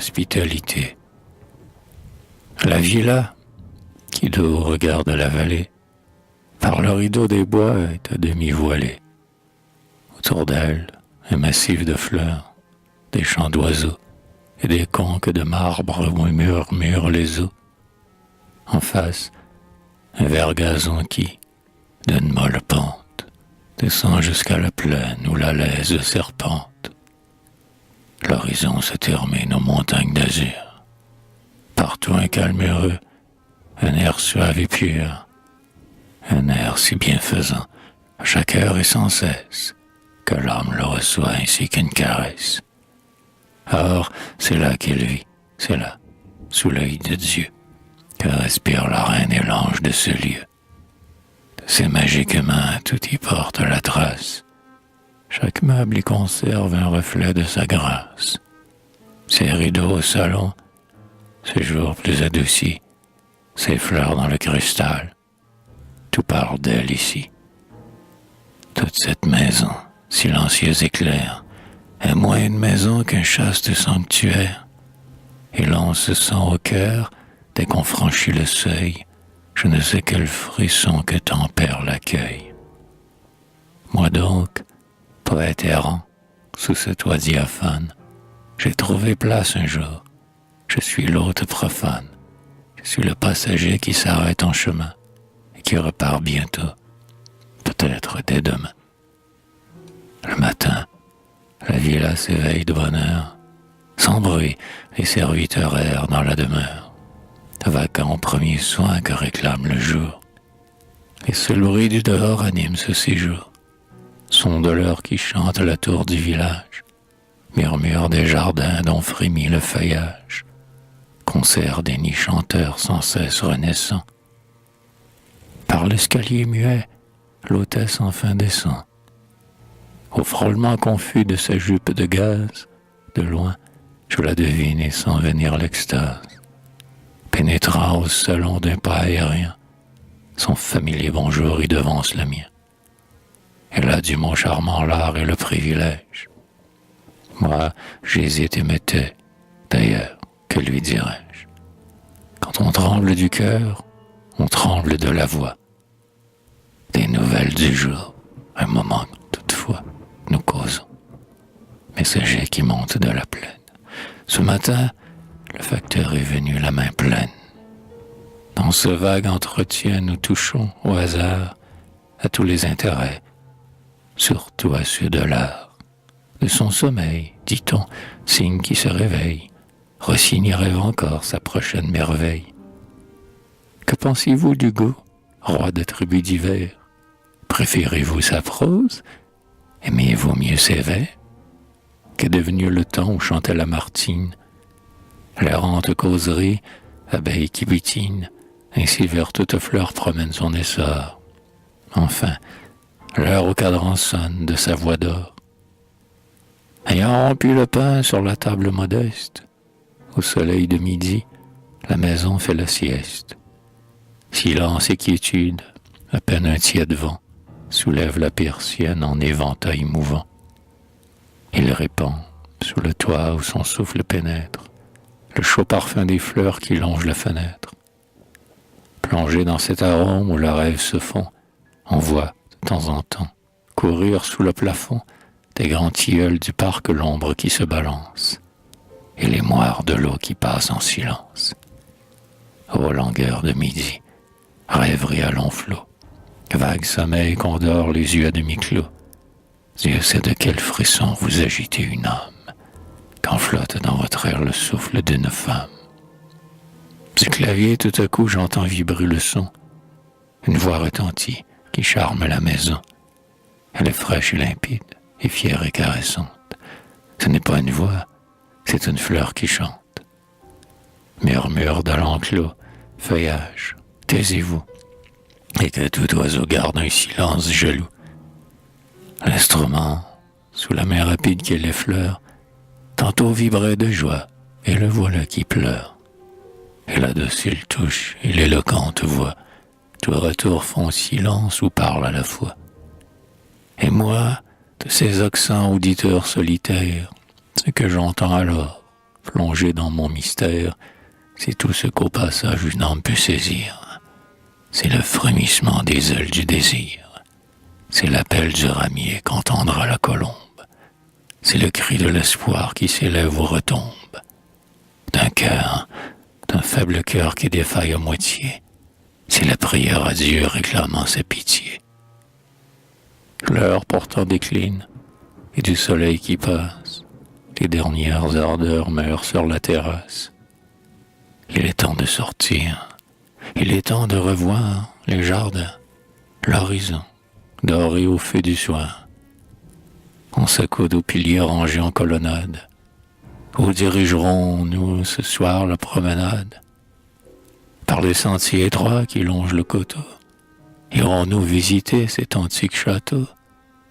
hospitalité. La villa, qui de haut regarde la vallée, par le rideau des bois est à demi voilée. Autour d'elle, un massif de fleurs, des chants d'oiseaux et des conques de marbre où murmurent les eaux. En face, un vert gazon qui, d'une molle pente, descend jusqu'à la plaine où la laise serpente. L'horizon se termine aux montagnes d'azur. Partout un calme heureux, un air suave et pur, un air si bienfaisant, à chaque heure et sans cesse, que l'âme le reçoit ainsi qu'une caresse. Or, c'est là qu'il vit, c'est là, sous l'œil de Dieu, que respire la reine et l'ange de ce lieu. De ses magiques mains, tout y porte la trace. Chaque meuble y conserve un reflet de sa grâce. Ses rideaux au salon, ses jours plus adoucis, ses fleurs dans le cristal, tout parle d'elle ici. Toute cette maison, silencieuse et claire, est moins une maison qu'un chaste sanctuaire. Et l'on se sent au cœur, dès qu'on franchit le seuil, je ne sais quel frisson que tempère l'accueil. Moi donc, poète errant, sous ce toit diaphane, j'ai trouvé place un jour. Je suis l'hôte profane. Je suis le passager qui s'arrête en chemin et qui repart bientôt, peut-être dès demain. Le matin, la villa s'éveille de bonne heure. Sans bruit, les serviteurs errent dans la demeure, vaquant au premier soin que réclame le jour. Et seul bruit du dehors anime ce séjour. Son de l'heure qui chante la tour du village, murmure des jardins dont frémit le feuillage, concert des nids chanteurs sans cesse renaissants. Par l'escalier muet, l'hôtesse enfin descend. Au frôlement confus de sa jupe de gaz, de loin, je la devine et sens venir l'extase. Pénétrant au salon d'un pas aérien, son familier bonjour y devance le mien. Elle a du mot charmant l'art et le privilège. Moi, j'hésite et me tais. D'ailleurs, que lui dirais-je? Quand on tremble du cœur, on tremble de la voix. Des nouvelles du jour, un moment toutefois, nous causons. Messager qui monte de la plaine. Ce matin, le facteur est venu la main pleine. Dans ce vague entretien, nous touchons, au hasard, à tous les intérêts, surtout à ceux de l'art. De son sommeil, dit-on, signe qui se réveille, Rossini rêve encore sa prochaine merveille. Que pensez-vous d'Hugo, roi de tribus divers? Préférez-vous sa prose? Aimez-vous mieux ses vers? Qu'est devenu le temps où chantait Lamartine? L'errante causerie, abeille qui butine, ainsi vers toute fleur promène son essor. Enfin, l'heure au cadran sonne de sa voix d'or. Ayant rompu le pain sur la table modeste, au soleil de midi, la maison fait la sieste. Silence et quiétude, à peine un tiède vent, soulève la persienne en éventail mouvant. Il répand, sous le toit où son souffle pénètre, le chaud parfum des fleurs qui longent la fenêtre. Plongé dans cet arôme où le rêve se fond, on voit, de temps en temps, courir sous le plafond des grands tilleuls du parc l'ombre qui se balance, et les moires de l'eau qui passe en silence. Ô longueur de midi, rêverie à long flot, vague sommeil qu'on dort les yeux à demi clos. Dieu sait de quel frisson vous agitez une âme, quand flotte dans votre air le souffle d'une femme. Du clavier, tout à coup, j'entends vibrer le son. Une voix retentit qui charme la maison. Elle est fraîche et limpide, et fière et caressante. Ce n'est pas une voix, c'est une fleur qui chante. Murmure de l'enclos, feuillage, taisez-vous, et que tout oiseau garde un silence jaloux. L'instrument, sous la main rapide qui l'effleure, tantôt vibrait de joie, et le voilà qui pleure. Et la docile touche et l'éloquente voix, tout retour font silence ou parlent à la fois. Et moi, de ces accents auditeurs solitaires, ce que j'entends alors, plongé dans mon mystère, c'est tout ce qu'au passage une âme peut saisir. C'est le frémissement des ailes du désir. C'est l'appel du ramier qu'entendra la colombe. C'est le cri de l'espoir qui s'élève ou retombe. D'un faible cœur qui défaille à moitié. C'est la prière à Dieu réclamant sa pitié. L'heure pourtant décline, et du soleil qui passe, les dernières ardeurs meurent sur la terrasse. Il est temps de sortir, il est temps de revoir les jardins, l'horizon, doré au feu du soir. On s'accoude aux piliers rangés en colonnade. Où dirigerons-nous ce soir la promenade? Par les sentiers étroits qui longent le coteau, irons-nous visiter cet antique château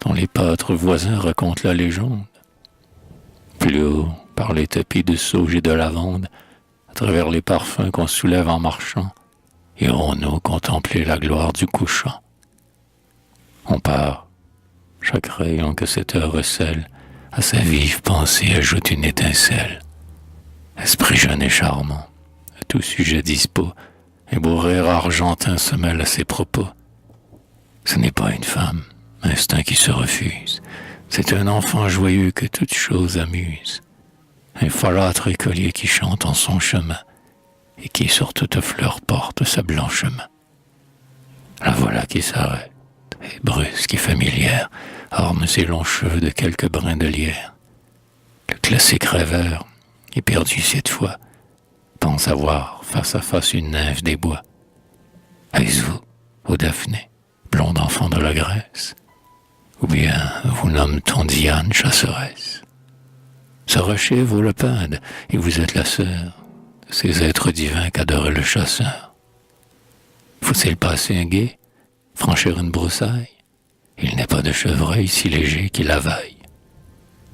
dont les pâtres voisins racontent la légende? Plus haut, par les tapis de sauge et de lavande, à travers les parfums qu'on soulève en marchant, irons-nous contempler la gloire du couchant? On part, chaque rayon que cette heure recèle, à sa vive pensée ajoute une étincelle. Esprit jeune et charmant, à tout sujet dispo, un beau rire argentin se mêle à ses propos. Ce n'est pas une femme, instinct qui se refuse, c'est un enfant joyeux que toute chose amuse. Un folâtre écolier qui chante en son chemin, et qui sur toute fleur porte sa blanche main. La voilà qui s'arrête, et brusque et familière, arme ses longs cheveux de quelques brins de lierre. Le classique rêveur, éperdu cette fois, pense avoir face à face une nymphe des bois. Est-ce vous, ô Daphné, blonde enfant de la Grèce? Ou bien vous nomme-t-on Diane chasseresse? Ce rocher vaut le pinde, et vous êtes la sœur de ces êtres divins qu'adorait le chasseur. Faut-il passer un gué, franchir une broussaille? Il n'est pas de chevreuil si léger qu'il la vaille.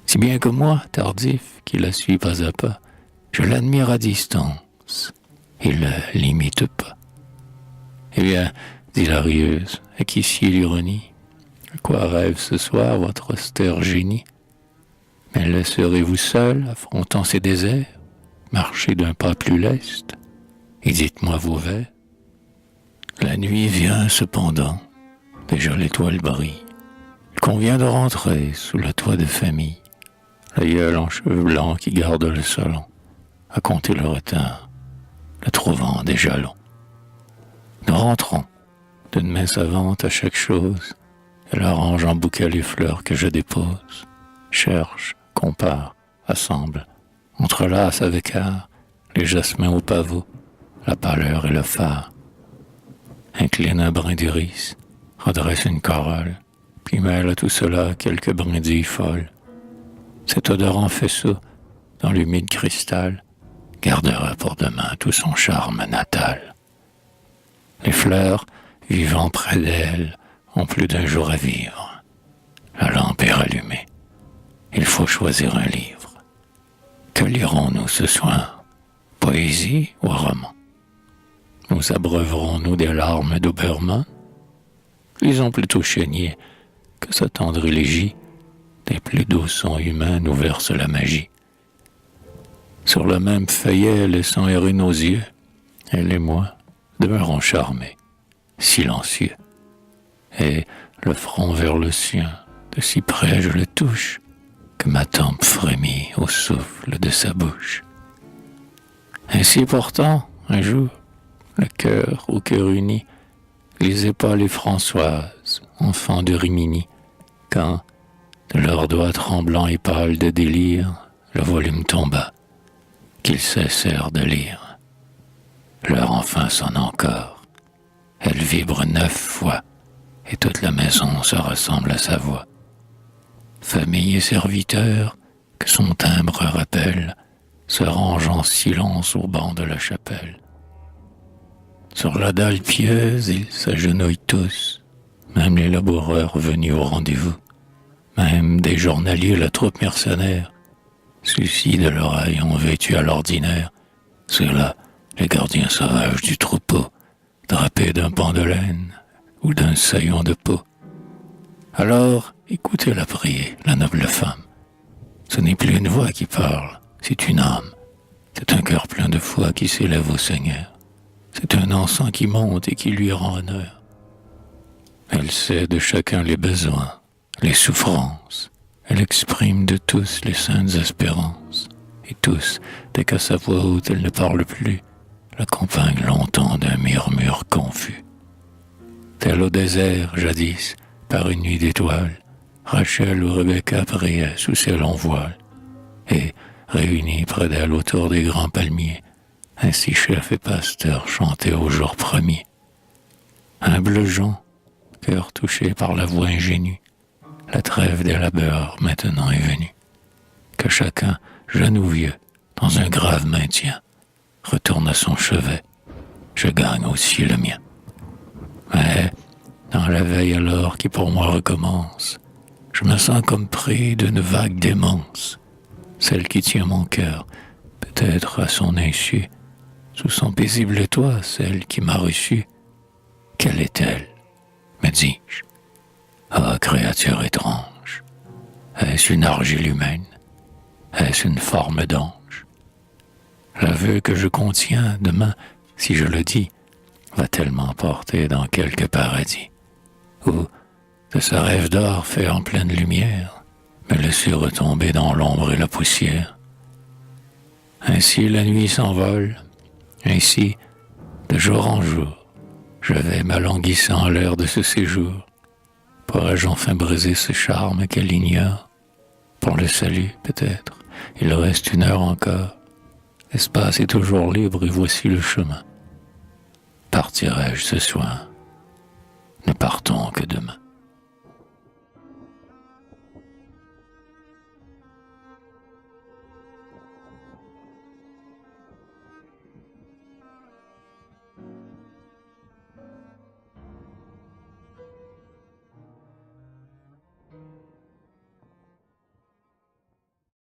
Si bien que moi, tardif, qui la suis pas à pas, je l'admire à distance, et le l'imite pas. Eh bien, dit la rieuse, à qui sied l'ironie? À quoi rêve ce soir votre austère génie? Mais laisserez-vous seul, affrontant ces déserts, marcher d'un pas plus leste, et dites-moi vos vers? La nuit vient cependant, déjà l'étoile brille. Il convient de rentrer sous le toit de famille. L'aïeul en cheveux blancs qui garde le salon, à compter le retard, le trouvant déjà long. Nous rentrons, d'une main savante à chaque chose. Elle arrange en bouquet les fleurs que je dépose, cherche, compare, assemble, entrelace avec art les jasmins au pavot, la pâleur et le phare. Incline un brin d'iris, redresse une corolle, puis mêle à tout cela quelques brindilles folles. Cet odorant faisceau, dans l'humide cristal, gardera pour demain tout son charme natal. Les fleurs, vivant près d'elle, ont plus d'un jour à vivre. La lampe est rallumée. Il faut choisir un livre. Que lirons-nous ce soir? Poésie ou roman? Nous abreuverons-nous des larmes d'Obermann? Lisons plutôt Chénier, que sa tendre élégie des plus doux sons humains nous verse la magie. Sur le même feuillet laissant errer nos yeux, elle et moi demeurons charmés, silencieux. Et le front vers le sien, de si près je le touche, que ma tempe frémit au souffle de sa bouche. Ainsi pourtant, un jour, le cœur au cœur uni, lisait pas les Françoises, enfants de Rimini, quand, de leurs doigts tremblants et pâles de délire, le volume tomba, qu'ils cessèrent de lire. L'heure enfin sonne encore, elle vibre 9 fois, et toute la maison se ressemble à sa voix. Famille et serviteurs, que son timbre rappelle, se rangent en silence au banc de la chapelle. Sur la dalle pieuse, ils s'agenouillent tous, même les laboureurs venus au rendez-vous, même des journaliers la troupe mercenaire, ceux-ci de l'oreille ont vêtu à l'ordinaire, ceux-là les gardiens sauvages du troupeau, drapés d'un pan de laine ou d'un saillon de peau. Alors, écoutez-la prier, la noble femme. Ce n'est plus une voix qui parle, c'est une âme, C'est un cœur plein de foi qui s'élève au Seigneur. C'est un encens qui monte et qui lui rend honneur. Elle sait de chacun les besoins, les souffrances. Elle exprime de tous les saintes espérances. Et tous, dès qu'à sa voix haute elle ne parle plus, l'accompagnent longtemps d'un murmure confus. Tel au désert, jadis, par une nuit d'étoiles, Rachel ou Rebecca priaient sous ses longs voiles. Et, réunis près d'elle autour des grands palmiers, ainsi chefs et pasteurs chantaient au jour premier. Humble gens, cœur touché par la voix ingénue, la trêve des labeurs maintenant est venue. Que chacun, jeune ou vieux, dans un grave maintien, retourne à son chevet, je gagne aussi le mien. Mais, dans la veille alors qui pour moi recommence, je me sens comme pris d'une vague démence, celle qui tient mon cœur, peut-être à son insu, sous son paisible toit, celle qui m'a reçu. Quelle est-elle, me dis-je? Ah, créature étrange, est-ce une argile humaine? Est-ce une forme d'ange? L'aveu que je contiens, demain, si je le dis, va-t-elle m'emporter dans quelque paradis, où, de ce rêve d'or fait en pleine lumière, me laisser retomber dans l'ombre et la poussière? Ainsi la nuit s'envole, ainsi, de jour en jour, je vais m'alanguissant en l'air de ce séjour. Pourrais-je enfin briser ce charme qu'elle ignore? Pour le salut, peut-être, il reste 1 heure encore. L'espace est toujours libre et voici le chemin. Partirai-je ce soir? Ne partons que demain.